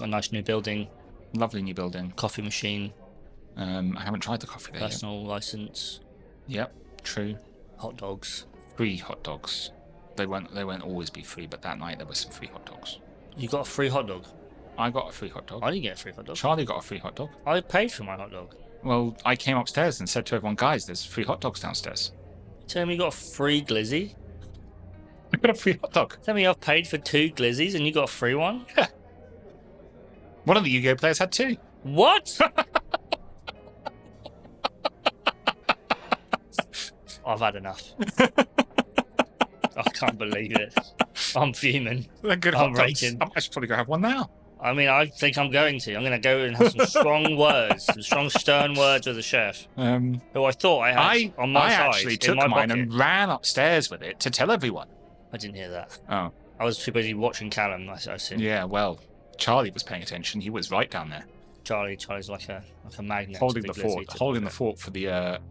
Got a nice new building. Lovely new building. Coffee machine. I haven't tried the coffee there yet. Personal license. Yep, true. Hot dogs. Free hot dogs. They won't always be free, but that night there were some free hot dogs. You got a free hot dog? I got a free hot dog. I didn't get a free hot dog. Charlie got a free hot dog. I paid for my hot dog. Well, I came upstairs and said to everyone, guys, there's free hot dogs downstairs. Tell me you got a free glizzy? I got a free hot dog. Tell me I've paid for 2 glizzies and you got a free one? Yeah. One of the Yu-Gi-Oh players had 2. What? I've had enough. I can't believe it. I'm fuming. They're good I'm hot dogs. raging. I should probably go have one now. I mean, I think I'm going to. I'm going to go and have some strong words, some strong, stern words with the chef, who I thought I had on my side. I actually took mine and ran upstairs with it to tell everyone. I didn't hear that. Oh. I was too busy watching Callum, I assume. Yeah, well, Charlie was paying attention. He was right down there. Charlie's like a magnet. Holding the fort for the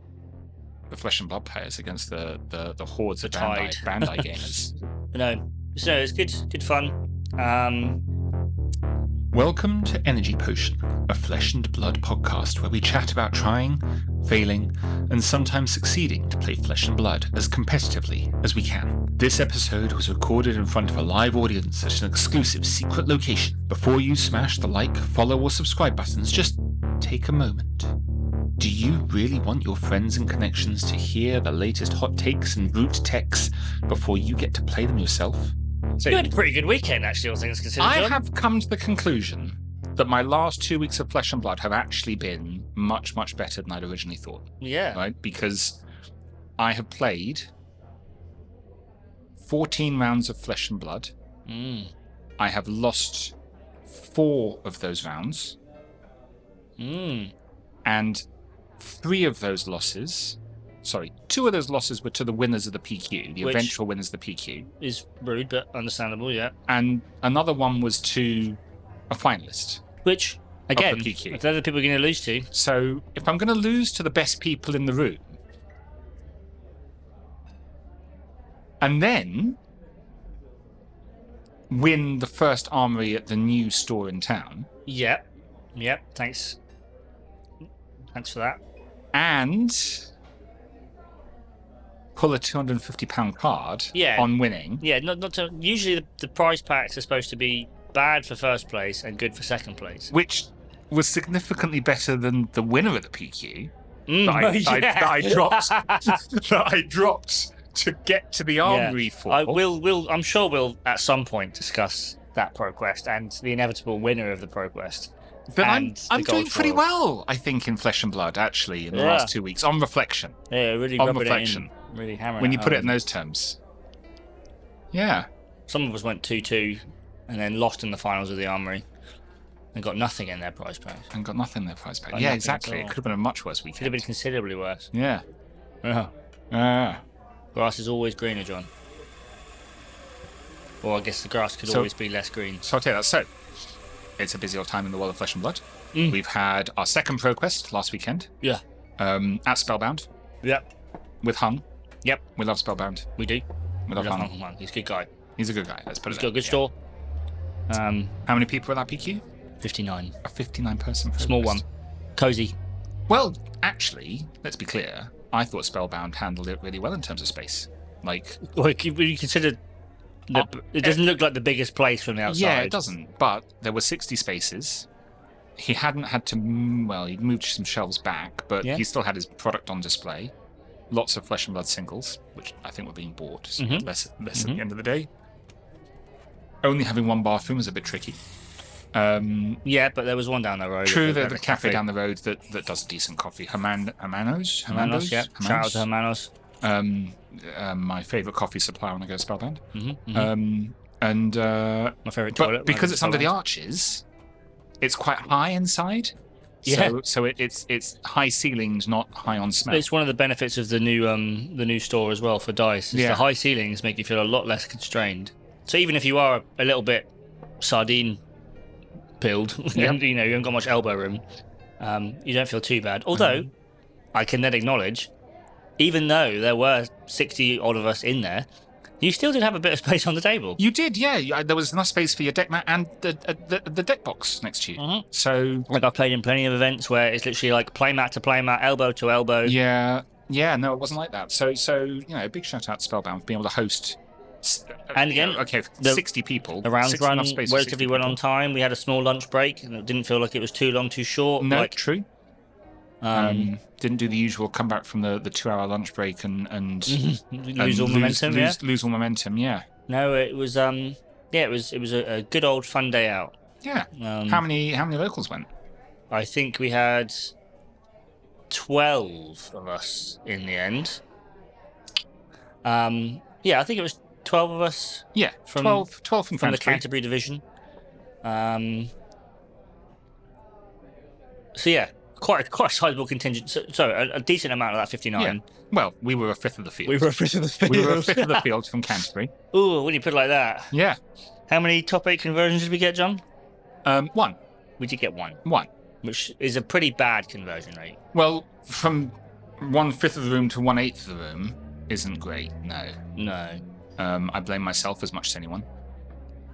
flesh and blood players against the hordes of Bandai gamers. No, so it's good fun. Welcome to Energy Potion, a flesh and blood podcast where we chat about trying, failing, and sometimes succeeding to play flesh and blood as competitively as we can. This episode was recorded in front of a live audience at an exclusive secret location. Before you smash the like, follow, or subscribe buttons, just take a moment. Do you really want your friends and connections to hear the latest hot takes and root techs before you get to play them yourself? So, you had a pretty good weekend, actually, all things considered. I have come to the conclusion that my last 2 weeks of Flesh and Blood have actually been much, much better than I'd originally thought. Yeah. Right? Because I have played 14 rounds of Flesh and Blood. I have lost 4 of those rounds. And 2 of those losses were to the winners of the PQ, the eventual winners of the PQ. Is rude, but understandable, yeah. And another one was to a finalist. Which, again, the PQ. if they're the people you're going to lose to. So if I'm going to lose to the best people in the room, and then win the first armory at the new store in town. Yep, thanks. Thanks for that. And pull a £250 card on winning. Yeah, not to, usually the prize packs are supposed to be bad for first place and good for second place. Which was significantly better than the winner of the PQ that I dropped to get to the armory for. I'm sure we'll at some point discuss that ProQuest and the inevitable winner of the ProQuest. But I'm doing pretty well, I think, in Flesh and Blood, actually, in the last 2 weeks, on reflection. Yeah, really on rubbing reflection. It in, really hammering when you put home. it in those terms. Yeah. Some of us went 2-2 and then lost in the finals of the Armory and got nothing in their prize pack. Yeah, exactly. It could have been a much worse weekend. Could have been considerably worse. Yeah. Grass is always greener, John. Or I guess the grass could always be less green. So I'll tell you that. So, it's a busy old time in the world of Flesh and Blood. We've had our second ProQuest last weekend. Yeah. At Spellbound. Yep. With Hung. Yep. We love Spellbound. We do. We love Hung. He's a good guy. He's a good guy. Let's put it He's got a good store. How many people were at that PQ? 59. A 59-person ProQuest. Small one. Cozy. Well, actually, let's be clear. I thought Spellbound handled it really well in terms of space. Like, you consider it doesn't look like the biggest place from the outside. Yeah, it doesn't. But there were 60 spaces. He hadn't had to. Well, he moved some shelves back, but he still had his product on display. Lots of Flesh and Blood singles, which I think were being bought. So less at the end of the day. Only having one bathroom was a bit tricky. Yeah, but there was one down the road. True, the cafe down the road that does decent coffee. Hermanos, yeah. Shout out to Hermanos. My favourite coffee supplier when I go to Spellbound. My favourite toilet. But because it's under the arches, it's quite high inside. So it's high ceilings, not high on smell. It's one of the benefits of the new store as well for dice. The high ceilings make you feel a lot less constrained. So even if you are a little bit sardine pilled, you haven't got much elbow room, you don't feel too bad. Although I can then acknowledge, even though there were 60 odd of us in there, You still did have a bit of space on the table. You did, yeah. There was enough space for your deck mat and the deck box next to you. Mm-hmm. So, like, I've played in plenty of events where it's literally like playmat to playmat, elbow to elbow. Yeah. No, it wasn't like that. So big shout out to Spellbound for being able to host. And again, 60 people. The rounds run relatively well on time. We had a small lunch break, and it didn't feel like it was too long, too short. No, true. Didn't do the usual come back from the 2-hour lunch break and lose all momentum. Lose all momentum. Yeah. No, it was it was a good old fun day out. Yeah. How many locals went? I think we had 12 of us in the end. Yeah, I think it was 12 of us. Yeah, 12 from the Canterbury division. So yeah, quite a sizable contingent. So a decent amount of that 59. Yeah. Well, we were a fifth of the field. We were a fifth of the field from Canterbury. Ooh, when you put it like that. Yeah. How many top 8 conversions did we get, John? 1. We did get 1. 1. Which is a pretty bad conversion rate. Well, from 1/5 of the room to 1/8 of the room isn't great. No. I blame myself as much as anyone.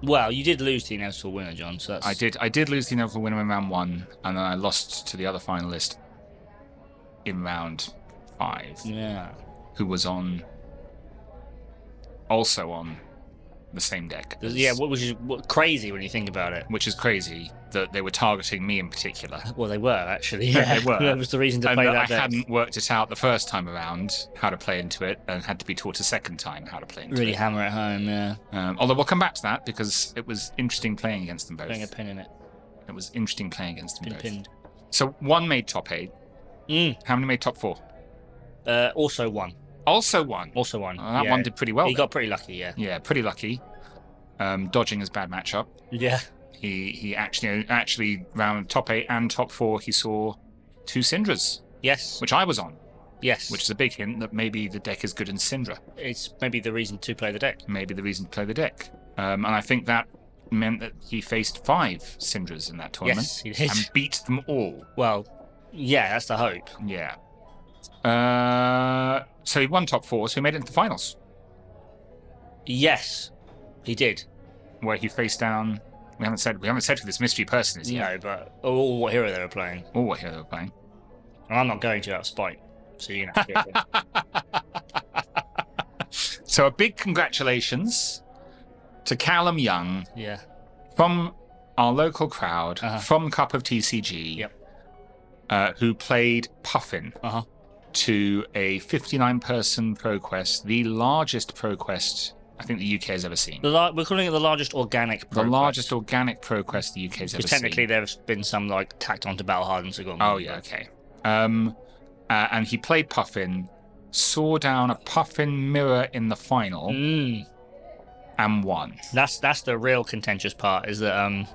Well, you did lose to the inevitable winner, John. So that's... I did lose the inevitable winner in round 1, and then I lost to the other finalist in round 5. Yeah. Who was also on the same deck. Yeah, which is crazy when you think about it. Which is crazy that they were targeting me in particular. Well, they were actually. Yeah, they were. That was the reason to play that deck. I hadn't worked it out the first time around how to play into it, and had to be taught a second time how to play into it. Really hammer it home, yeah. Although we'll come back to that because it was interesting playing against them both. Putting a pin in it. It was interesting playing against them both. Pinned. So 1 made top 8. How many made top 4? Also 1. Also 1. Also 1. That one did pretty well. He got pretty lucky, yeah. Yeah, pretty lucky. Dodging his bad matchup. Yeah. He actually round top 8 and top 4 he saw 2 Syndras. Yes. Which I was on. Yes. Which is a big hint that maybe the deck is good in Syndra. It's maybe the reason to play the deck. And I think that meant that he faced 5 Syndras in that tournament. Yes, he did. And beat them all. Well, yeah, that's the hope. Yeah. So he won top 4, so he made it into the finals. Yes, he did. Where he faced down. We haven't said who this mystery person is yet. No, but what hero they were playing. And I'm not going to out of spite, so you're gonna have to go. So a big congratulations to Callum Young. Yeah. From our local crowd, from Cup of TCG. Yep. Who played Puffin to a 59-person ProQuest, the largest ProQuest I think the UK has ever seen. We're calling it the largest organic ProQuest. The largest organic ProQuest the UK has ever seen. Technically, there's been some tacked onto Battle Hardened to go on. Oh, yeah, okay. And he played Puffin, saw down a Puffin mirror in the final, and won. That's the real contentious part, is that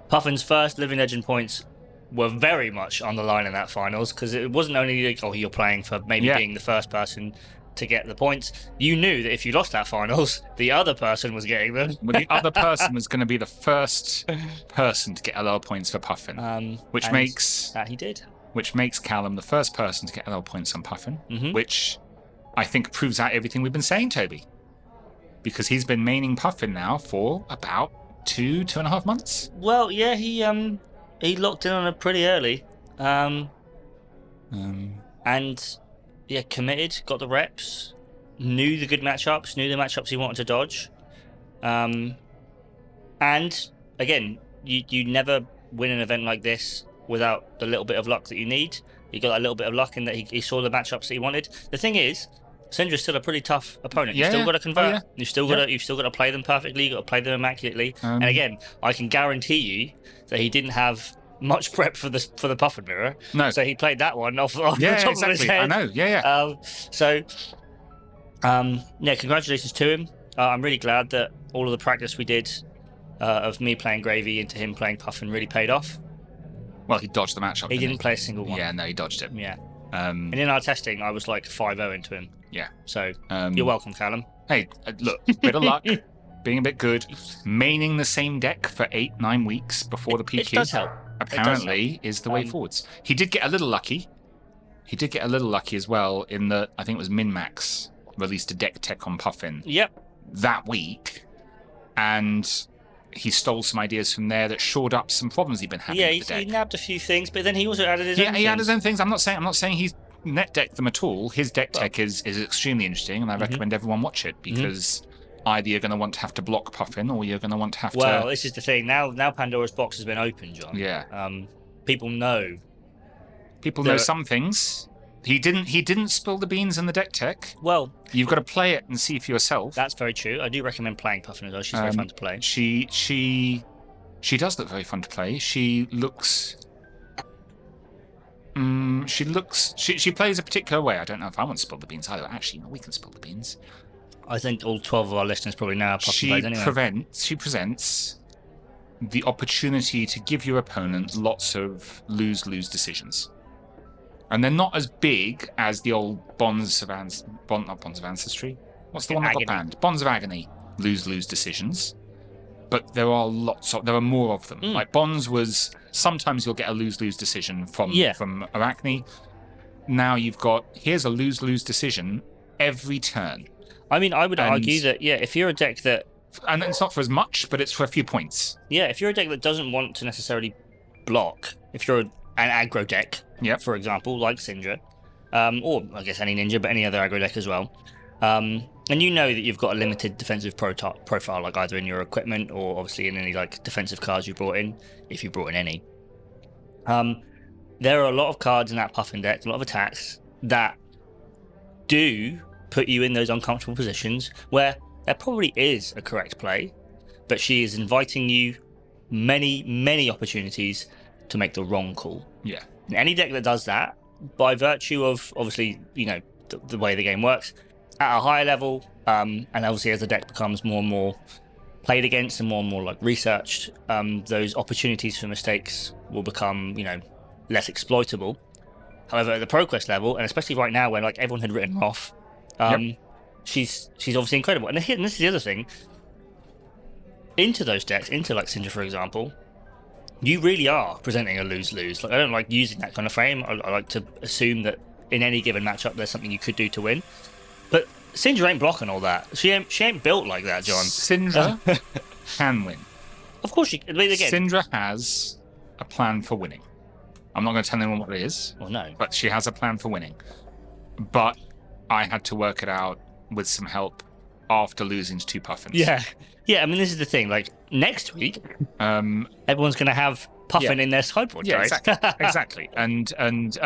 Puffin's first Living Legend points were very much on the line in that finals, because it wasn't only you're playing for maybe being the first person to get the points. You knew that if you lost that finals, the other person was getting them. Well, the other person was going to be the first person to get LL points for Puffin, which makes that he did. Which makes Callum the first person to get LL points on Puffin, which I think proves out everything we've been saying, Toby, because he's been maining Puffin now for about 2.5 months. Well, yeah, he locked in on it pretty early, and yeah, committed, got the reps, knew the good matchups, knew the matchups he wanted to dodge. And again, you never win an event like this without the little bit of luck that you need. He got that little bit of luck in that he saw the matchups that he wanted. The thing is, Syndra's still a pretty tough opponent. You've still got to convert. You've still got to play them perfectly. You've got to play them immaculately. And again, I can guarantee you that he didn't have much prep for the Puffin mirror. No. So he played that one off the top of his head. I know. Congratulations to him. I'm really glad that all of the practice we did of me playing Gravy into him playing Puffin really paid off. Well, he dodged the matchup. He didn't play a single one. Yeah, no, he dodged it. Yeah. And in our testing, I was like 5-0 into him. Yeah. So you're welcome, Callum. Hey, look, bit of luck, being a bit good, maining the same deck for 8-9 weeks before the PQ. It does help. Apparently, is the way forwards. He did get a little lucky. As well in that I think it was min-max released a deck tech on Puffin Yep. that week, and he stole some ideas from there that shored up some problems he'd been having with the deck. He nabbed a few things, but then he also added his own things. He added his own things. I'm not saying he's net decked them at all. His deck tech is extremely interesting, and I recommend everyone watch it, because either you're going to want to have to block Puffin, or you're going to want to have to... Well, this is the thing. Now Pandora's box has been opened, John. Yeah. People know. People know some things. He didn't spill the beans in the deck tech. Well, you've got to play it and see for yourself. That's very true. I do recommend playing Puffin as well. She's very fun to play. She does look very fun to play. She looks... She plays a particular way. I don't know if I want to spill the beans either. Actually, no, we can spill the beans. I think all 12 of our listeners probably know how Puffin plays anyway. She presents the opportunity to give your opponent lots of lose-lose decisions. And they're not as big as the old Bonds of Ancestry. What's the one that got banned? Bonds of Agony. Lose-lose decisions. But there are more of them. Like Bonds was, sometimes you'll get a lose-lose decision from Arachne. Now you've got, here's a lose-lose decision every turn. I mean, I would argue that, if you're a deck that... And it's not for as much, but it's for a few points. Yeah, if you're a deck that doesn't want to necessarily block, if you're an aggro deck, for example, like Syndra, or I guess any ninja, but any other aggro deck as well, and you know that you've got a limited defensive profile, like either in your equipment or obviously in any like defensive cards you brought in, if you brought in any. There are a lot of cards in that Puffin deck, a lot of attacks that do put you in those uncomfortable positions where there probably is a correct play, but she is inviting you many opportunities to make the wrong call. Yeah. And any deck that does that, by virtue of obviously, the way the game works, at a higher level, and obviously as the deck becomes more and more played against and more like researched, those opportunities for mistakes will become, less exploitable. However, at the ProQuest level, and especially right now when like everyone had written her off, she's obviously incredible. And this is the other thing. Into those decks, into like Syndra, for example, you really are presenting a lose-lose. Like, I don't like using that kind of frame. I like to assume that in any given matchup, there's something you could do to win. But Syndra ain't blocking all that. She ain't built like that, John. Syndra can win. Of course she can. Again, Syndra has a plan for winning. I'm not going to tell anyone what it is. Well, no. But she has a plan for winning. But I had to work it out with some help after losing to 2 Puffins. Yeah. I mean, this is the thing. Like, next week, everyone's going to have Puffin in their sideboard, right? Exactly. And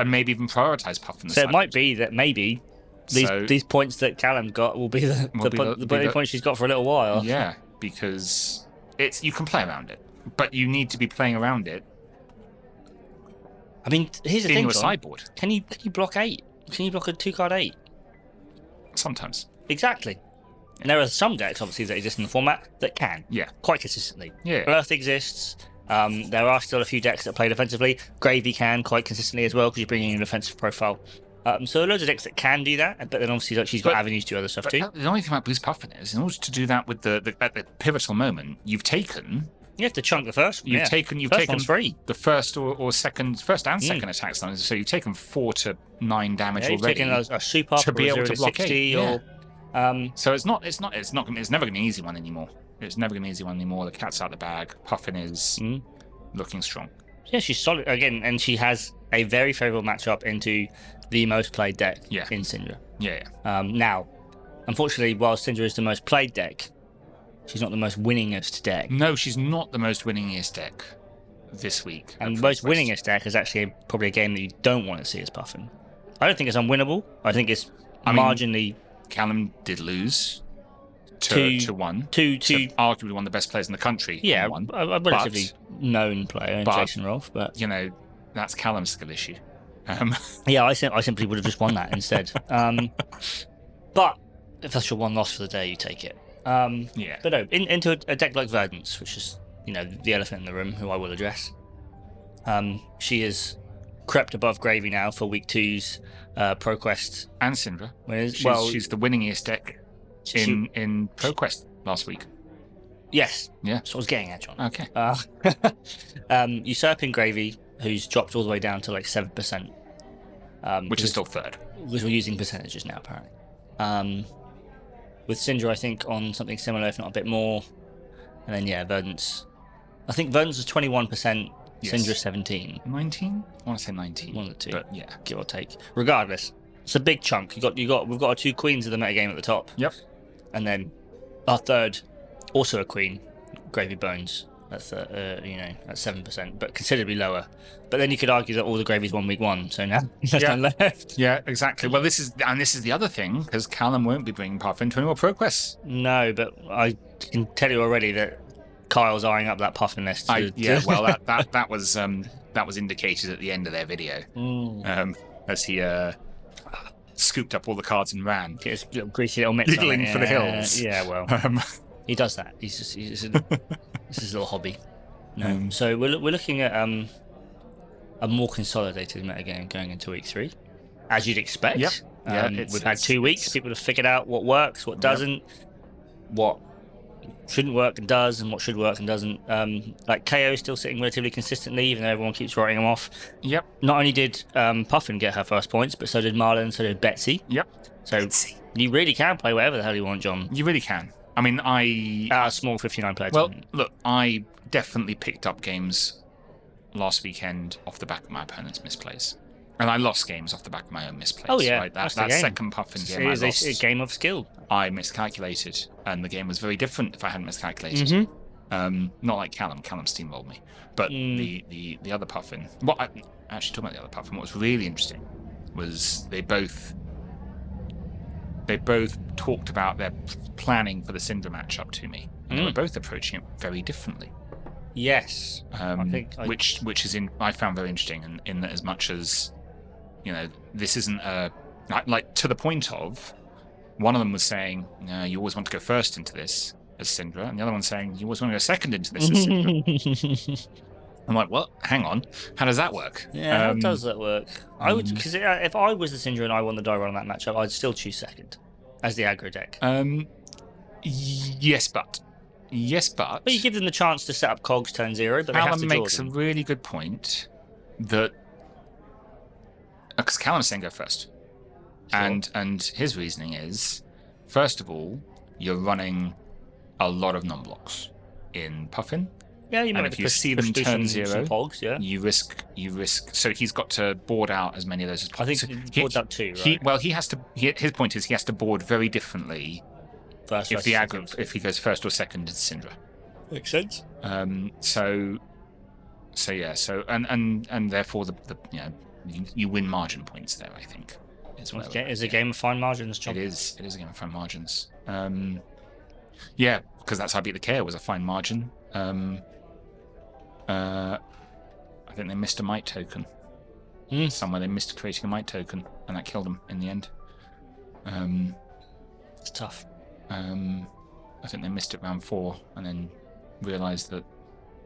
maybe even prioritize Puffin. So it might be that maybe these points that Callum got will be the points she's got for a little while. Yeah, because you can play around it, but you need to be playing around it. I mean, here's the thing, your sideboard. Can you block 8? Can you block a 2-card 8? Sometimes. Exactly. And there are some decks, obviously, that exist in the format that can. Yeah. Quite consistently. Yeah. Earth exists. There are still a few decks that play defensively. Gravy can quite consistently as well, because you're bringing in a defensive profile. So there are loads of decks that can do that, but then obviously she's got avenues to do other stuff too. The only thing about Blue's Puffin is, in order to do that with at the pivotal moment, you've taken... You have to chunk the first one. You've taken free. The first or second second attack stun. So you've taken 4 to 9 damage already. You've taken a soup up to be able to block 60 or. So it's never going to be an easy one anymore. It's never going to be an easy one anymore. The cat's out of the bag. Puffin is looking strong. Yeah, she's solid again, and she has a very favourable matchup into the most played deck in Syndra. Yeah. Now, unfortunately, while Syndra is the most played deck, she's not the most winningest deck. No, she's not the most winningest deck this week. And the most winningest deck is actually probably a game that you don't want to see as Puffin. I don't think it's unwinnable. I think it's marginally... Callum did lose to one. To arguably one of the best players in the country. Yeah, a relatively known player in Jason Rolfe. But that's Callum's skill issue. Yeah, I simply would have just won that instead. But if that's your one loss for the day, you take it. But no, into a deck like Verdance, which is, the elephant in the room, who I will address. She has crept above Gravy now for week 2's ProQuest. And Syndra. She's the winningest deck in ProQuest last week. Yes. Yeah. That's what I was getting at, John. Okay. Usurping Gravy, who's dropped all the way down to like 7%. Which is still third. Because we're using percentages now, apparently. With Syndra, I think on something similar, if not a bit more. And then Verdant's. I think Verdant's is 21%. Yes. Syndra 17. 19? I want to say 19. One of the two. But yeah, give or take. Regardless, it's a big chunk. We've got our 2 queens of the metagame at the top. Yep. And then our third, also a queen, Gravy Bones. That's at 7%, but considerably lower. But then you could argue that all the gravy's 1 week 1, so now there's none left. Yeah, exactly. Well, this is the other thing, because Callum won't be bringing Puffin to any more ProQuests. No, but I can tell you already that Kyle's eyeing up that Puffin list. Well, that was indicated at the end of their video, as he scooped up all the cards and ran. Get his little greasy little mitts giggling for the hills. Yeah, well, he does that. He's his little hobby. No. So we're looking at a more consolidated metagame going into week 3, as you'd expect. Yep. We've had 2 weeks. People have figured out what works, what doesn't, what shouldn't work and does, and what should work and doesn't. Like KO is still sitting relatively consistently, even though everyone keeps writing him off. Yep. Not only did Puffin get her first points, but so did Marlon, so did Betsy. Yep. So you really can play whatever the hell you want, John. You really can. I mean, a small 59-player Well, team. look, I definitely picked up games last weekend off the back of my opponent's misplays. And I lost games off the back of my own misplays. Oh, yeah. Right? That second Puffin game I lost. It's a game of skill. I miscalculated, and the game was very different if I hadn't miscalculated. Mm-hmm. Not like Callum. Callum steamrolled me. But the other Puffin... Well, actually, talking about the other Puffin, what was really interesting was they both talked about their planning for the Syndra matchup to me. And they were both approaching it very differently. Yes. Which is I found very interesting in that as much as, this isn't like to the point of, one of them was saying, no, you always want to go first into this as Syndra, and the other one saying, you always want to go second into this as Syndra. I'm like, well, hang on, how does that work? Yeah, how does that work? I would, because if I was the Syndra and I won the die roll on that matchup, I'd still choose second as the aggro deck. Yes, but you give them the chance to set up cogs turn 0, but Callum they have to draw makes them. a really good point that because Callum is saying go first, Sure. and his reasoning is, first of all, you're running a lot of non-blocks in Puffin. Yeah, you might if you see them turn 0, pogs, yeah. you risk. So he's got to board out as many of those as possible. I think he boards out 2, right? He has to. His point is he has to board very differently. If he goes first or second, it's Syndra. Makes sense. So therefore you win margin points there. I think it's a game of fine margins, John. It is a game of fine margins. Yeah, because that's how I beat the KO, was a fine margin. I think they missed a might token. Somewhere they missed creating a might token, and that killed them in the end. It's tough. I think they missed it round 4, and then realised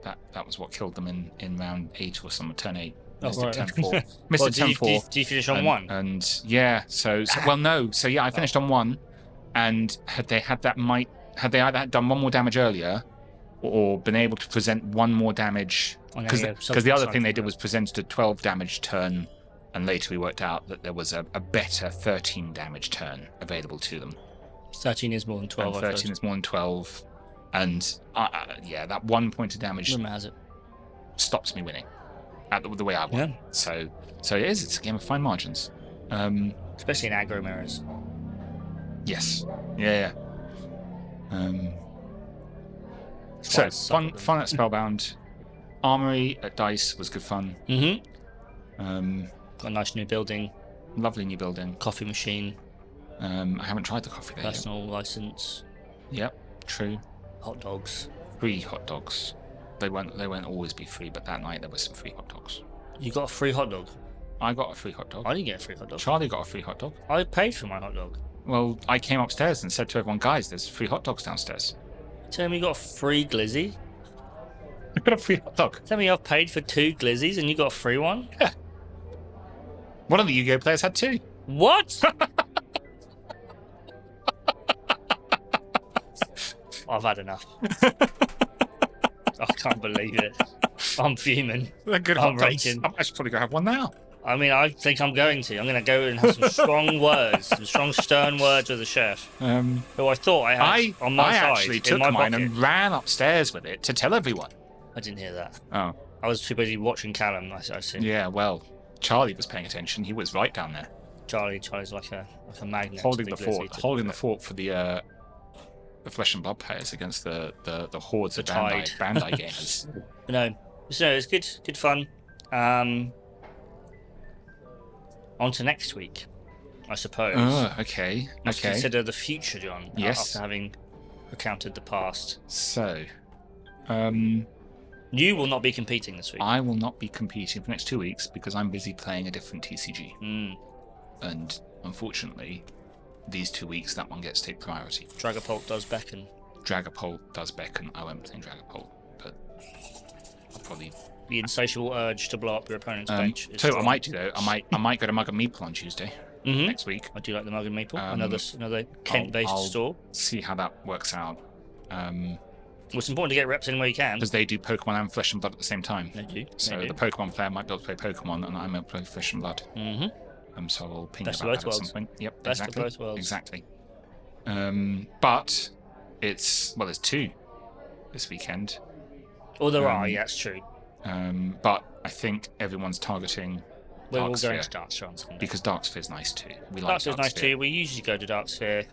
that was what killed them in round 8 or some turn 8. Missed it turn 4. Missed it turn 4. Did you finish on 1? And yeah, well no, so yeah, I finished on 1, and had they either done 1 more damage earlier, or been able to present 1 more damage, because the other thing they did was presented a 12 damage turn, and later we worked out that there was a better 13 damage turn available to them. 13 is more than 12. And 13 is more than 12, and that 1 point of damage stops me winning the way I want. Yeah. So it's a game of fine margins, especially in aggro mirrors. Yes. Yeah. So fun at Spellbound. Armory at Dice was good fun. Got a nice new building. Lovely new building. Coffee machine. I haven't tried the coffee there yet. Personal license. Yep, true. Hot dogs. Free hot dogs. They won't always be free, but that night there was some free hot dogs. You got a free hot dog? I got a free hot dog. I didn't get a free hot dog. Charlie got a free hot dog. I paid for my hot dog. Well, I came upstairs and said to everyone, guys, there's free hot dogs downstairs. Tell me you got a free glizzy? I got a free hot dog. Tell me I've paid for 2 glizzies and you got a free one? Yeah. One of the Yu-Gi-Oh players had 2. What? I've had enough. I can't believe it. I'm fuming. They're good I'm hot dogs. raging. I'm actually probably going to have one now. I mean, I think I'm going to. I'm going to go and have some strong words, some strong, stern words with the chef, who I thought I had on my side. I actually took mine and ran upstairs with it to tell everyone. I didn't hear that. Oh. I was too busy watching Callum, I see. Yeah, well, Charlie was paying attention. He was right down there. Charlie's like a magnet. Holding the fort for the Flesh and Blood players against the hordes of Bandai gamers. No, so it's good fun. On to next week, I suppose. Oh, okay. Let's consider the future, John. Yes. After having recounted the past. So, you will not be competing this week. I will not be competing for the next 2 weeks because I'm busy playing a different TCG. And unfortunately, these 2 weeks, that one gets to take priority. Dragapult does beckon. I won't play Dragapult, but I'll probably... The insatiable urge to blow up your opponent's bench. So what I might do though, I might go to Mug and Meeple on Tuesday next week. I do like the Mug and Meeple. Another Kent-based store. See how that works out. Well, it's important to get reps in where you can. Because they do Pokemon and Flesh and Blood at the same time. They do. So the Pokemon player might be able to play Pokemon, and I might play Flesh and Blood. So I'll ping about that at some point. Yep, Best of both worlds. Exactly. But there's 2 this weekend. Oh, there are. Yeah, that's true. But I think everyone's targeting We're all going to Darksphere on Sunday. Because Darksphere's nice too. Darksphere's nice too. We usually go to Darksphere.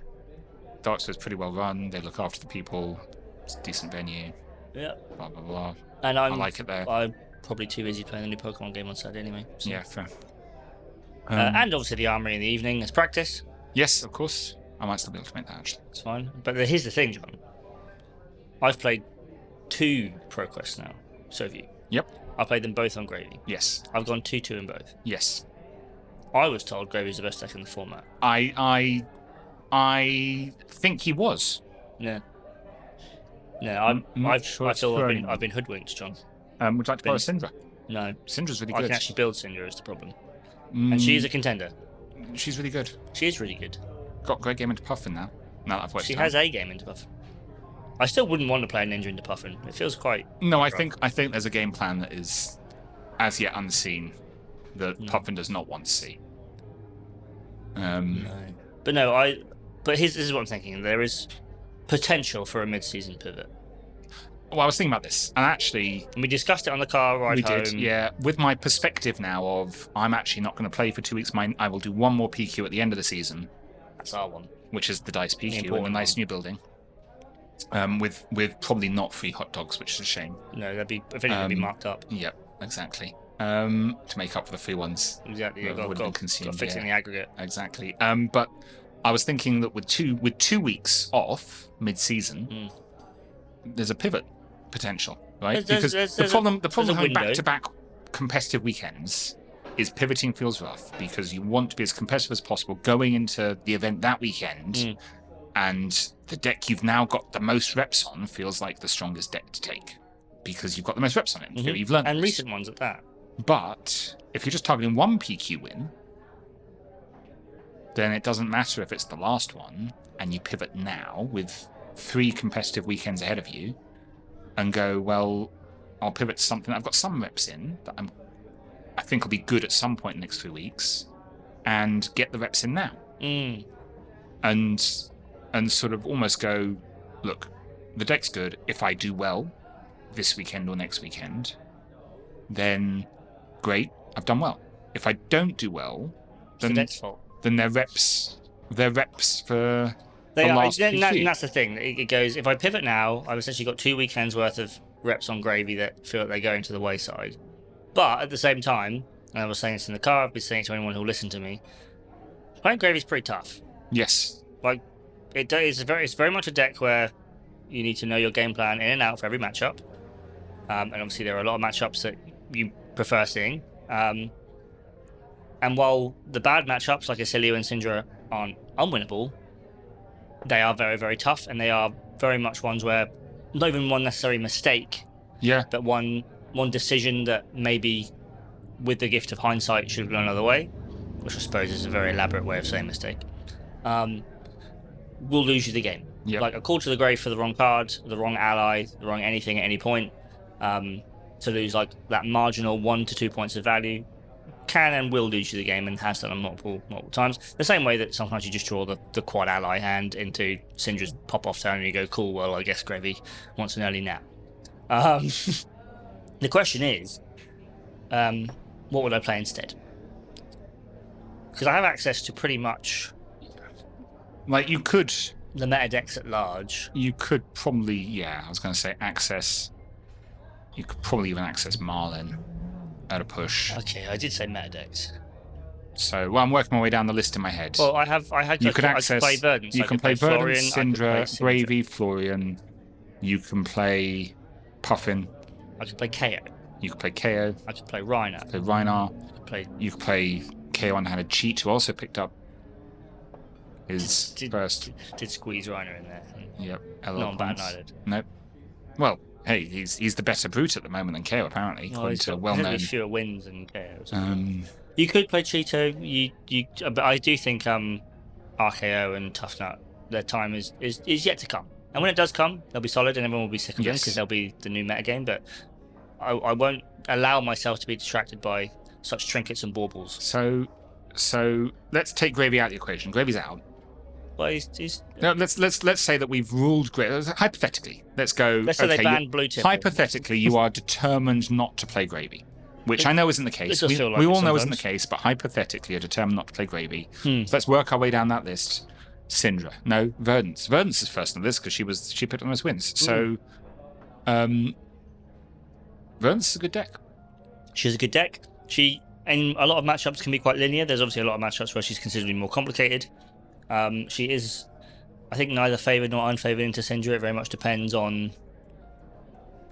Darksphere's pretty well run. They look after the people. It's a decent venue. Yeah. Blah blah blah. And I like it there. I'm probably too busy playing the new Pokemon game on Saturday anyway. So. Yeah, fair. And obviously the Armory in the evening as practice. Yes, of course. I might still be able to make that actually. It's fine. But here's the thing, John. I've played 2 ProQuests now. So have you. Yep. I played them both on Gravy. Yes. I've gone 2-2 in both. Yes. I was told Gravy's the best deck in the format. I think he was. Yeah. No, I've been hoodwinked, John. Would you like to borrow Syndra? No. Syndra's really good. I can actually build Syndra is the problem. And she's a contender. She's really good. She is really good. Got great game into Puffin now. Now that I've watched She has a game into Puffin. I still wouldn't want to play a Ninja into Puffin. It feels quite... No, I think there's a game plan that is as yet unseen that Puffin does not want to see. No. But this is what I'm thinking. There is potential for a mid-season pivot. Well, I was thinking about this, and we discussed it on the car ride home. We did, yeah. With my perspective now of I'm actually not going to play for 2 weeks. I will do one more PQ at the end of the season. That's our one. Which is the Dice PQ in a nice new building. With probably not free hot dogs, which is a shame. No, they'd be marked up. Yep, exactly. To make up for the free ones. Exactly. That would have been consumed. Got fixing the aggregate. Exactly. But I was thinking that with 2 weeks off mid-season, there's a pivot potential, right? Because the problem having back-to-back competitive weekends is pivoting feels rough because you want to be as competitive as possible going into the event that weekend, and the deck you've now got the most reps on feels like the strongest deck to take because you've got the most reps on it. You've learned and recent ones at that. But if you're just targeting one PQ win, then it doesn't matter if it's the last one, and you pivot now with 3 competitive weekends ahead of you, and go, well, I'll pivot to something I've got some reps in that I think will be good at some point in the next 3 weeks, and get the reps in now, and sort of almost go, look, the deck's good. If I do well this weekend or next weekend, then great, I've done well. If I don't do well, then the deck's fault. Then they're reps for the last PQ. That's the thing. It goes, if I pivot now, I've essentially got 2 weekends worth of reps on Gravy that feel like they're going to the wayside. But at the same time, and I was saying this in the car, I've been saying it to anyone who'll listen to me, playing Gravy's pretty tough. Yes. Like, it's very much a deck where you need to know your game plan in and out for every matchup. And obviously there are a lot of matchups that you prefer seeing. And while the bad matchups like Isilio and Syndra aren't unwinnable, they are very, very tough, and they are very much ones where not even one necessary mistake, but one decision that maybe with the gift of hindsight should have gone another way, which I suppose is a very elaborate way of saying mistake, will lose you the game. Like a call to the grave for the wrong card, the wrong ally, the wrong anything at any point, to lose like that marginal 1 to 2 points of value can and will lose you the game, and has done them multiple times. The same way that sometimes you just draw the quad ally hand into Syndra's pop-off turn, and you go, cool, well, I guess Gravy wants an early nap. The question is, what would I play instead? Because I have access to pretty much... Like, you could... The meta decks at large. You could probably, yeah, I was going to say access... You could probably even access Marlin at a push. Okay, I did say meta decks. So, well, I'm working my way down the list in my head. Well, I had. You could access. I could play Verdance. You can play Verdance, Syndra, Syndra, Gravy, Florian. You can play Puffin. I could play KO. You could play KO. I could play Reiner. Play Reiner. You could play KO Unhanded Cheat, who also picked up his first. Did squeeze Reiner in there. Yep. Not bad neither. Nope. Well, hey, he's the better brute at the moment than KO, apparently, according to well-known. Fewer wins than KO. You could play Cheeto. But I do think RKO and Tough Nut, their time is yet to come. And when it does come, they'll be solid, and everyone will be sick of them because they'll be the new metagame. But I won't allow myself to be distracted by such trinkets and baubles. So let's take Gravy out of the equation. Gravy's out. Well, he's... No, let's say that we've ruled Gravy. Hypothetically, let's go. Let's say they banned Blue Tip. Hypothetically, you are determined not to play Gravy, which I know isn't the case. We all know isn't the case, but hypothetically, you're determined not to play Gravy. So let's work our way down that list. Syndra, no, Verdance. Verdance is first on the list because she picked up the most wins. So, Verdance is a good deck. She's a good deck. She, in a lot of matchups, can be quite linear. There's obviously a lot of matchups where she's considerably more complicated. She is, I think, neither favoured nor unfavoured into Syndra. It very much depends on,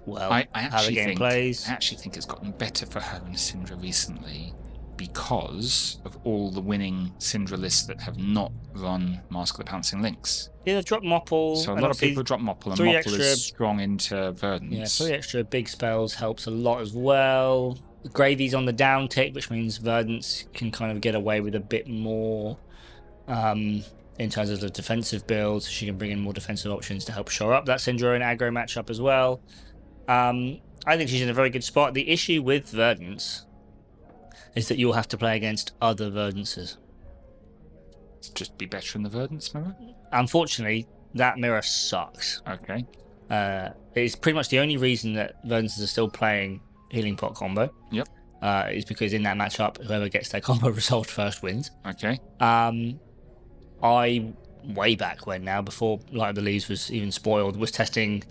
well, how the game plays. I actually think it's gotten better for her in Syndra recently because of all the winning Syndra lists that have not run Mask of the Pouncing Lynx. Yeah, they've dropped Mopple. So a lot of people drop Mopple, and Mopple is strong into Verdance. Yeah, 3 extra big spells helps a lot as well. Gravy's on the down tick, which means Verdance can kind of get away with a bit more in terms of the defensive build. So she can bring in more defensive options to help shore up that Syndra and aggro matchup as well. I think she's in a very good spot. The issue with Verdance is that you'll have to play against other Verdances. Just be better in the Verdance mirror? Unfortunately, that mirror sucks. Okay. It's pretty much the only reason that Verdances are still playing Healing Pot combo. Yep. Is because in that matchup, whoever gets their combo resolved first wins. Okay. I, way back when now, before Light of the Leaves was even spoiled, was testing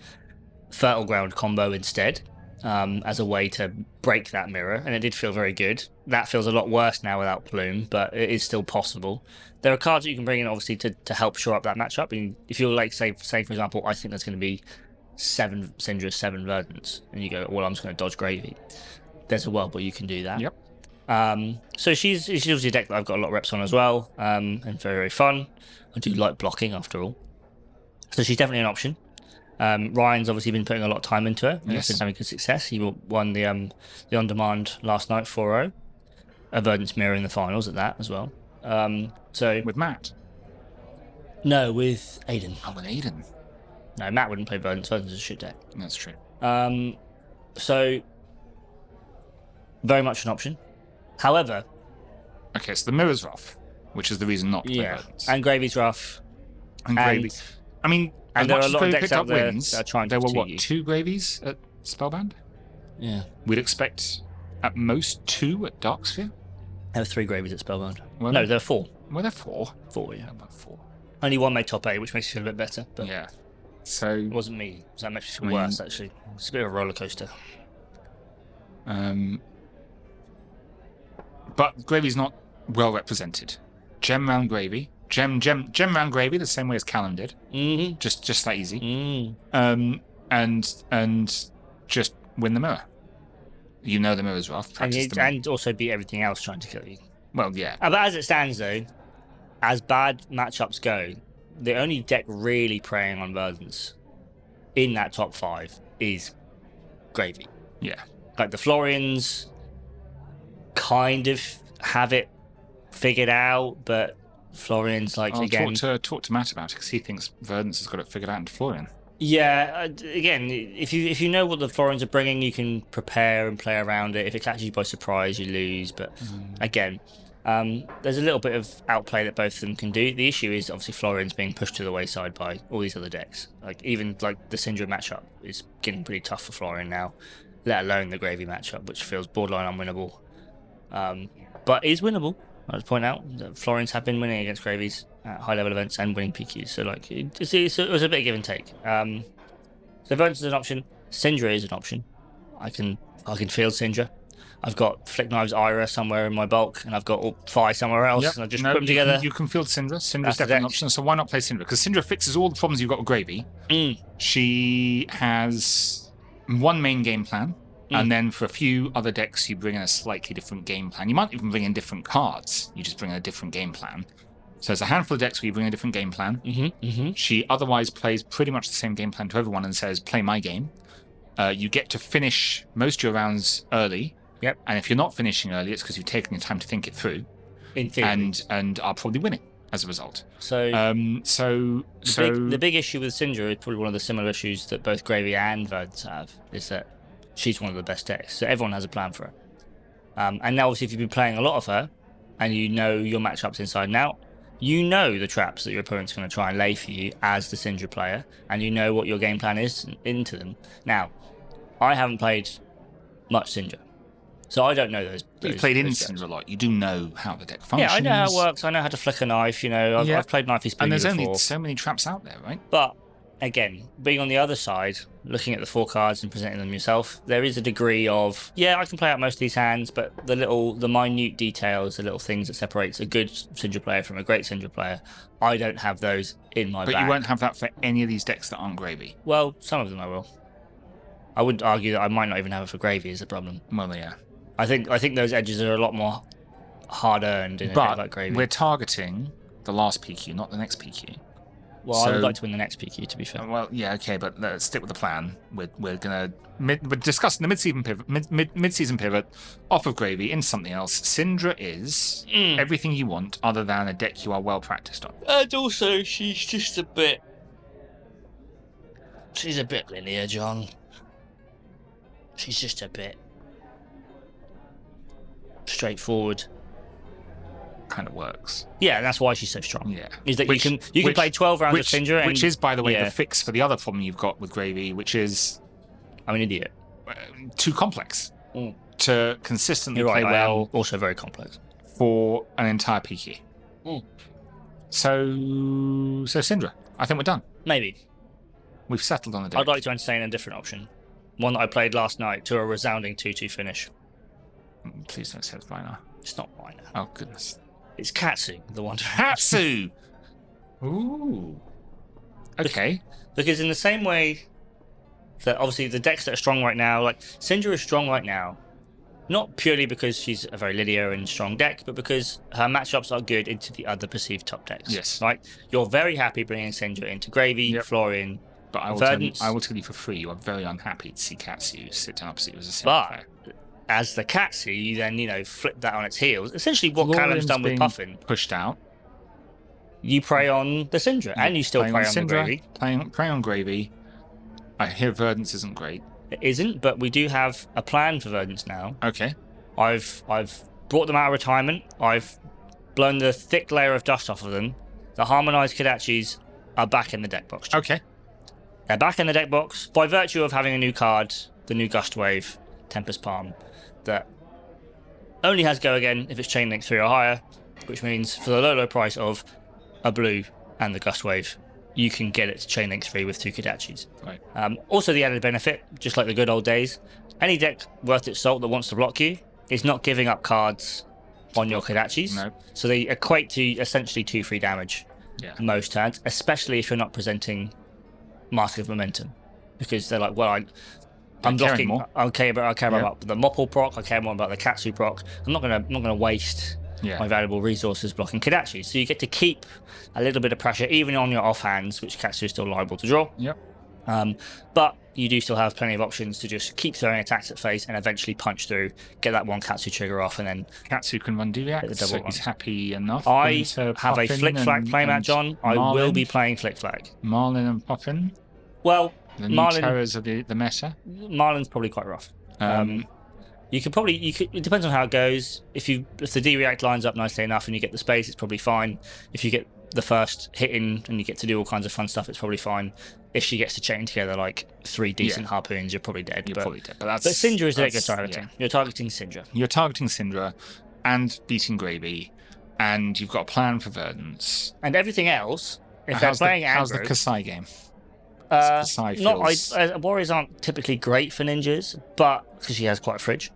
Fertile Ground combo instead. As a way to break that mirror, and it did feel very good. That feels a lot worse now without Plume, but it is still possible. There are cards that you can bring in, obviously, to help shore up that matchup. I mean, if you're like, say for example, I think there's going to be 7 Syndra, 7 Verdance, and you go, well, I'm just going to dodge Gravy. There's a world where you can do that. Yep. So she's obviously a deck that I've got a lot of reps on as well, and very, very fun. I do like blocking, after all. So she's definitely an option. Ryan's obviously been putting a lot of time into it. Yes. Been having good success. He won the on-demand last night 4-0. A Verdance mirror in the finals at that as well. So with Matt? No, with Aiden. Oh, with Aiden. No, Matt wouldn't play Verdance. Verdance is a shit deck. That's true. So very much an option. However... Okay, so the mirror's rough, which is the reason not to play Verdance. And Gravy's rough. And Gravy... I mean... And there are a lot of decks out there wins, that are trying to There were, 2 Gravies at Spellbound? Yeah. We'd expect, at most, 2 at Darksphere? There were 3 Gravies at Spellbound. No, there were 4. Were there 4? 4, yeah. About 4. Only 1 made top 8, which makes you feel a bit better. But yeah. So... It wasn't me. So that makes you feel worse, actually. It's a bit of a roller coaster. But Gravy's not well represented. Gem round Gravy. Gem round Gravy the same way as Callum did. Mm-hmm. Just that easy. And just win the mirror. You know the mirror's rough. And also beat everything else trying to kill you. Well, yeah. But as it stands, though, as bad matchups go, the only deck really preying on Verdance in that top 5 is Gravy. Yeah. Like the Florians kind of have it figured out, but Florian's like, again... Talk to Matt about it, because he thinks Verdance has got it figured out into Florian. Yeah, again, if you know what the Florins are bringing, you can prepare and play around it. If it catches you by surprise, you lose. But again, there's a little bit of outplay that both of them can do. The issue is obviously Florins being pushed to the wayside by all these other decks. Like even like the Syndra matchup is getting pretty tough for Florin now, let alone the Gravy matchup, which feels borderline unwinnable. But is winnable. I'd point out that Florins have been winning against Gravies at high level events and winning PQs. So like it was a bit of give and take. So Verdance is an option. Syndra is an option. I can field Syndra. I've got Flick Knives Ira somewhere in my bulk, and I've got Phi somewhere else, and I just put them together. You can field Syndra. Syndra's definitely an option, so why not play Syndra? Because Syndra fixes all the problems you've got with Gravy. She has one main game plan, and then for a few other decks, you bring in a slightly different game plan. You might even bring in different cards. You just bring in a different game plan. So there's a handful of decks where you bring a different game plan. She otherwise plays pretty much the same game plan to everyone and says, play my game. You get to finish most of your rounds early. Yep. And if you're not finishing early, it's because you've taken your time to think it through. In theory. And are probably winning as a result. So the big issue with Syndra is probably one of the similar issues that both Gravy and Verdance have, is that she's one of the best decks. So everyone has a plan for her. And now obviously if you've been playing a lot of her and you know your matchups inside and out, you know the traps that your opponent's going to try and lay for you as the Syndra player, and you know what your game plan is into them. Now, I haven't played much Syndra, so I don't know those. You've played in Syndra a lot. You do know how the deck functions. Yeah, I know how it works. I know how to flick a knife. You know, I've played Knifey Spoony. And there's before. only so many traps out there, right? But again, being on the other side, looking at the 4 cards and presenting them yourself, there is a degree of, I can play out most of these hands, but the minute details, the little things that separates a good Syndra player from a great Syndra player, I don't have those in my bag. But you won't have that for any of these decks that aren't Gravy. Well, some of them I will. I would argue that I might not even have it for Gravy is the problem. Well, yeah. I think those edges are a lot more hard-earned in a deck like Gravy. But we're targeting the last PQ, not the next PQ. Well, I would like to win the next PQ, to be fair. Well, yeah, okay, but let's stick with the plan. We're we're discussing the mid-season pivot off of Gravy into something else. Syndra is everything you want, other than a deck you are well practiced on. And also, she's a bit linear, John. She's just a bit straightforward. Kind of works. Yeah, and that's why she's so strong. Yeah, is that you can play 12 rounds of Syndra, which is, by the way, the fix for the other problem you've got with Gravy, which is I'm an idiot. Too complex to consistently play well. I am also very complex for an entire PQ. So Syndra, I think we're done. Maybe we've settled on the deck. I'd like to entertain a different option, one that I played last night to a resounding 2-2 finish. Please don't say it's Viner. It's not Viner. Oh goodness. It's Katsu, the one. Katsu! Ooh. Okay. Because in the same way that obviously the decks that are strong right now, like Syndra is strong right now, not purely because she's a very linear and strong deck, but because her matchups are good into the other perceived top decks. Yes. Right? You're very happy bringing Syndra into Gravy, Florian, but I will tell you for free, you are very unhappy to see Katsu sit down opposite you as a Syndra player. As the Katsu, you then, flip that on its heels. Essentially what Callum's done with Puffin. Pushed out. You prey on the Syndra, and you still prey on the Gravy. Prey on Gravy. I hear Verdance isn't great. It isn't, but we do have a plan for Verdance now. Okay. I've brought them out of retirement. I've blown the thick layer of dust off of them. The harmonized Kodachis are back in the deck box. Okay. They're back in the deck box by virtue of having a new card, the new Gust Wave, Tempest Palm, that only has go again if it's chain link 3 or higher, which means for the low price of a blue and the Gust Wave, you can get it to chain link 3 with 2 Kodachis. Right. Also the added benefit, just like the good old days, any deck worth its salt that wants to block you is not giving up cards on your Kodachis. No. So they equate to essentially 2 free damage most turns, especially if you're not presenting Mask of Momentum, because they're like, well, I'm blocking. I care about the Mopple proc. I care more about the Katsu proc. I'm not gonna waste my valuable resources blocking Kodachi. So you get to keep a little bit of pressure even on your offhands, which Katsu is still liable to draw. Yep. But you do still have plenty of options to just keep throwing attacks at face and eventually punch through, get that one Katsu trigger off, and then Katsu can run Duviac, so he's happy enough. I have a Flick Flag playmat, John. I will be playing Flick Flag. Marlin and Puffin. Well, The new terrors of the meta. Marlin's probably quite rough. You could. It depends on how it goes. If the D-React lines up nicely enough and you get the space, it's probably fine. If you get the first hit in and you get to do all kinds of fun stuff, it's probably fine. If she gets to chain together like 3 decent harpoons, you're probably dead. Probably dead. But Syndra is what you're targeting. Yeah. You're targeting Syndra. You're targeting Syndra and beating Gravy, and you've got a plan for Verdance. And everything else, if they're playing aggro... How's the Kasai game? Warriors aren't typically great for ninjas, but because she has quite a fridge.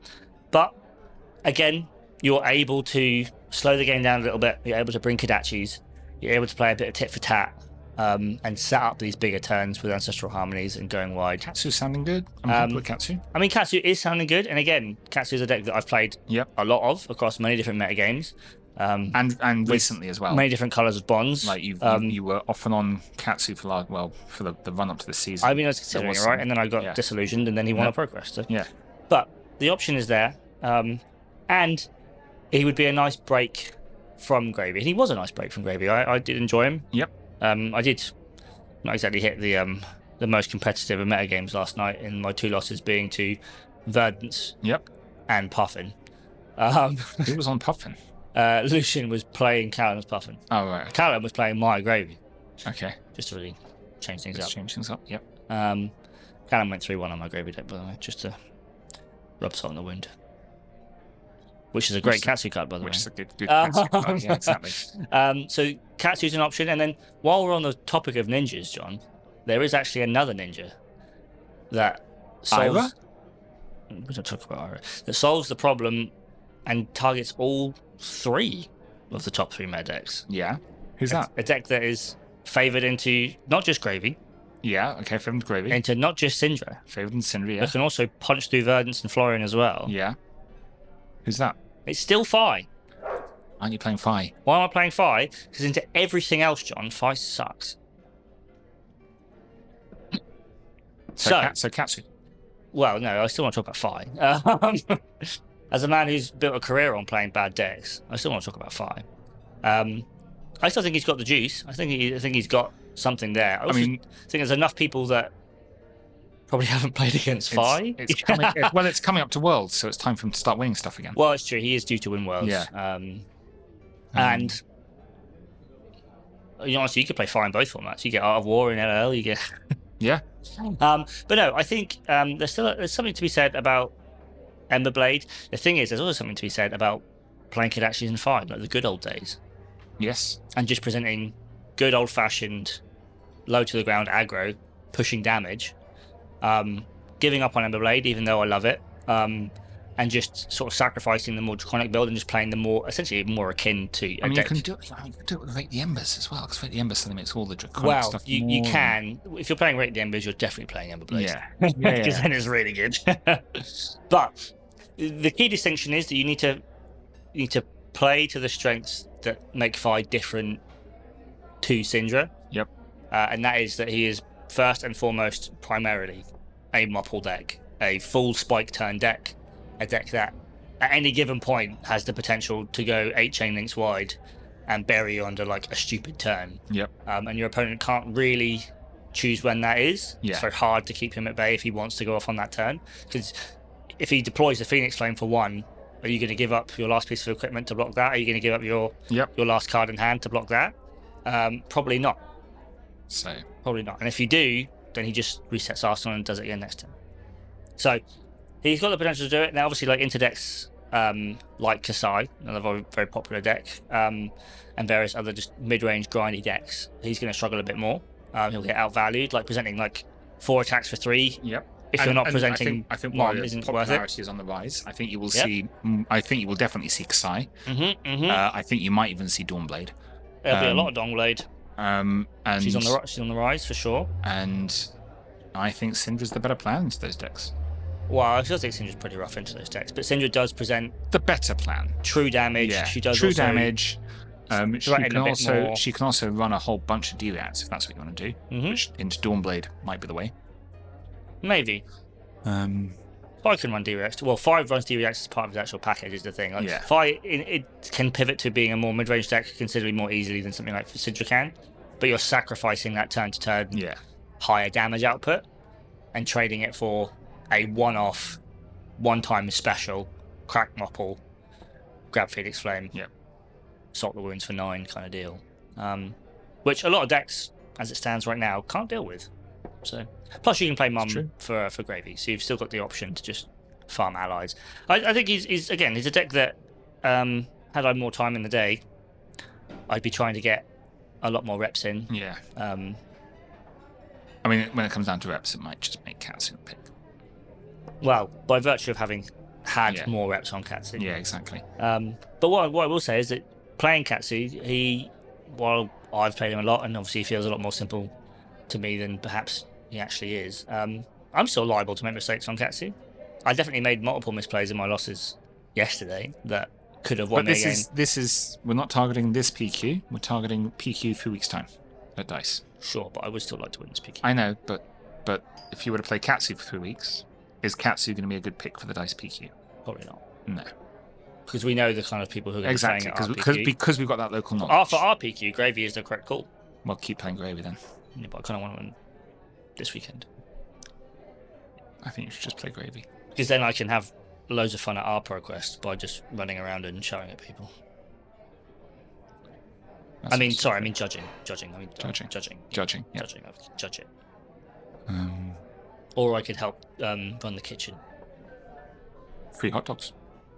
But again, you're able to slow the game down a little bit. You're able to bring Kodachis. You're able to play a bit of tit for tat and set up these bigger turns with Ancestral Harmonies and going wide. Katsu's sounding good. I'm happy with Katsu. I mean, Katsu is sounding good. And again, Katsu is a deck that I've played a lot of across many different metagames. And recently as well. Many different colours of bonds. Like you were off and on Katsu for the run up to the season. I mean, I was considering it, right? And then I got disillusioned, and then he won a Progress. So. Yeah. But the option is there, and he would be a nice break from Gravy. And he was a nice break from Gravy. I did enjoy him. Yep. I did not exactly hit the most competitive of metagames last night, in my 2 losses being to Verdance. Yep. And Puffin. Who was on Puffin? Lucian was playing Callum's Puffin. Oh, right. Okay. Callum was playing my Gravy. Okay. Just to really change things up. Change things up, yep. Callum went 3-1 on my Gravy deck, by the way, just to rub salt in the wound. Which is a great Katsu card, by the way. Which is a good Katsu card, yeah, exactly. So Katsu's an option, and then while we're on the topic of ninjas, John, there is actually another ninja that solves... Ira? We don't talk about Ira. That solves the problem and targets all 3 of the top 3 meta decks. Yeah. Who's that? A deck that is favoured into not just Gravy. Yeah, okay, favoured into Gravy. Into not just Syndra. Favoured into Syndra, yeah. But can also punch through Verdance and Florian as well. Yeah. Who's that? It's still Fi. Aren't you playing Fi? Why am I playing Fi? Because into everything else, John, Fi sucks. So Katsu. Well, no, I still want to talk about Fi. As a man who's built a career on playing bad decks, I still want to talk about Fi. I still think he's got the juice. I think he's got something there. I think there's enough people that probably haven't played against Fi. It's coming up to Worlds, so it's time for him to start winning stuff again. Well, it's true. He is due to win Worlds. Yeah. And honestly, you could play Fi in both formats. You get Art of War in LL. You get yeah. But no, I think there's something to be said about Emberblade. The thing is, there's also something to be said about playing Kodachis in Fi, like the good old days. Yes. And just presenting good old-fashioned, low to the ground aggro, pushing damage, giving up on Emberblade, even though I love it, and just sort of sacrificing the more draconic build and just playing the more, essentially more akin to a deck. You can do it with Rate the Embers as well, because Rate the Embers suddenly makes all the draconic stuff more... you can. If you're playing Rate the Embers, you're definitely playing Emberblade. Yeah. Because then it's really good. But the key distinction is that you need to play to the strengths that make Fi different to Syndra. Yep. And that is that he is first and foremost primarily a Mopple deck, a full spike turn deck, a deck that at any given point has the potential to go 8 chain links wide and bury you under like a stupid turn. Yep. And your opponent can't really choose when that is. Yeah. It's very hard to keep him at bay if he wants to go off on that turn. Because if he deploys the Phoenix Flame for 1, are you going to give up your last piece of equipment to block that? Are you going to give up your last card in hand to block that? Probably not. So probably not. And if you do, then he just resets Arsenal and does it again next turn. So he's got the potential to do it. Now, obviously, like interdecks like Kasai, another very, very popular deck, and various other just mid-range grindy decks, he's going to struggle a bit more. He'll get outvalued, like presenting like 4 attacks for 3. Yep. If you're not presenting, I think one isn't worth it. Popularity is on the rise. I think you will see. I think you will definitely see Kasai. I think you might even see Dawnblade. There'll be a lot of Dawnblade. And she's on the rise for sure. And I think Syndra's the better plan into those decks. Well, I still think Syndra's pretty rough into those decks, but Syndra does present the better plan. True damage. Yeah. She does true also damage. She can also run a whole bunch of D-Reacts if that's what you want to do. Which into Dawnblade might be the way. Maybe. Fi can run D-Reacts. Well, Fi runs D-Reacts as part of his actual package is the thing. Like, Fi it can pivot to being a more mid-range deck considerably more easily than something like Syndra can, but you're sacrificing that turn to turn higher damage output and trading it for a one-off, one-time special, crack Mopple, grab Phoenix Flame, salt the wounds for 9 kind of deal. Which a lot of decks, as it stands right now, can't deal with. So, plus you can play Mum for Gravy, so you've still got the option to just farm allies. I think he's a deck that, had I more time in the day, I'd be trying to get a lot more reps in. Yeah. I mean, when it comes down to reps, it might just make Katsu pick. Well, by virtue of having had more reps on Katsu. Yeah, exactly. But what I will say is that playing Katsu, while I've played him a lot, and obviously he feels a lot more simple to me than perhaps he actually is, I'm still liable to make mistakes on Katsu. I definitely made multiple misplays in my losses yesterday that could have won me a game. This is we're not targeting this PQ. We're targeting PQ 3 weeks' time at DICE. Sure, but I would still like to win this PQ. I know, but if you were to play Katsu for 3 weeks, is Katsu going to be a good pick for the DICE PQ? Probably not. No. Because we know the kind of people who are going to be playing at our PQ. Because we've got that local knowledge. For our PQ, Gravy is the correct call. Well, keep playing Gravy then. Yeah, but I kind of want to win this weekend. I think you should just play Gravy. Because then I can have loads of fun at our ProQuest by just running around and shouting at people. Judging. I mean, judging. Judge it. Or I could help run the kitchen. Free hot dogs.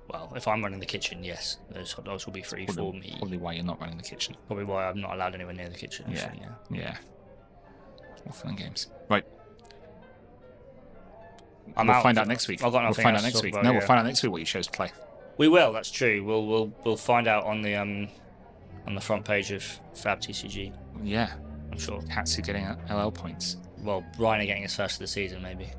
Well, if I'm running the kitchen, yes, those hot dogs will be free for me. Probably why you're not running the kitchen. Probably why I'm not allowed anywhere near the kitchen. Actually, yeah. All fun and games. Right. We'll find out next week. We'll find out next week. We'll find out next week what you chose to play. We will. That's true. We'll find out on the front page of Fab TCG. Yeah, I'm sure. Katsu getting LL points. Well, Reiner getting his first of the season, maybe.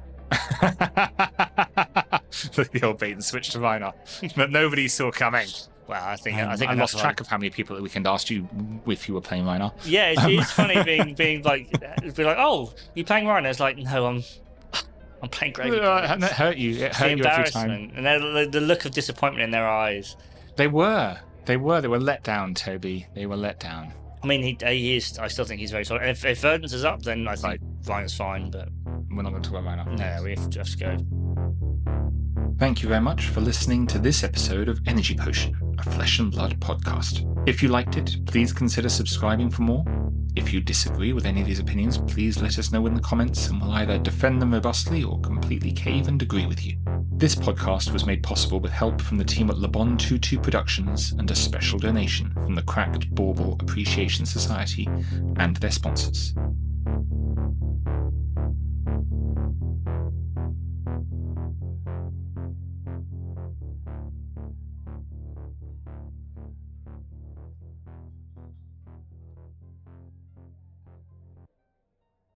The old bait and switch to Reiner that nobody saw coming. Well, I think I lost track of how many people at the weekend asked you if you were playing Reiner. Yeah, it's funny being like, oh, you playing Reiner? It's like, no, I'm playing Gravy. It hurt you. It hurt you every time. And the look of disappointment in their eyes. They were let down, Toby. They were let down. I mean, he is. I still think he's very solid. If Verdance is up, then I think Reiner's fine. But we're not going to talk about Reiner. No, we have to just go. Thank you very much for listening to this episode of Energy Potion, a Flesh and Blood podcast. If you liked it, please consider subscribing for more. If you disagree with any of these opinions, please let us know in the comments and we'll either defend them robustly or completely cave and agree with you. This podcast was made possible with help from the team at Le Bon 22 Productions and a special donation from the Cracked Bauble Appreciation Society and their sponsors.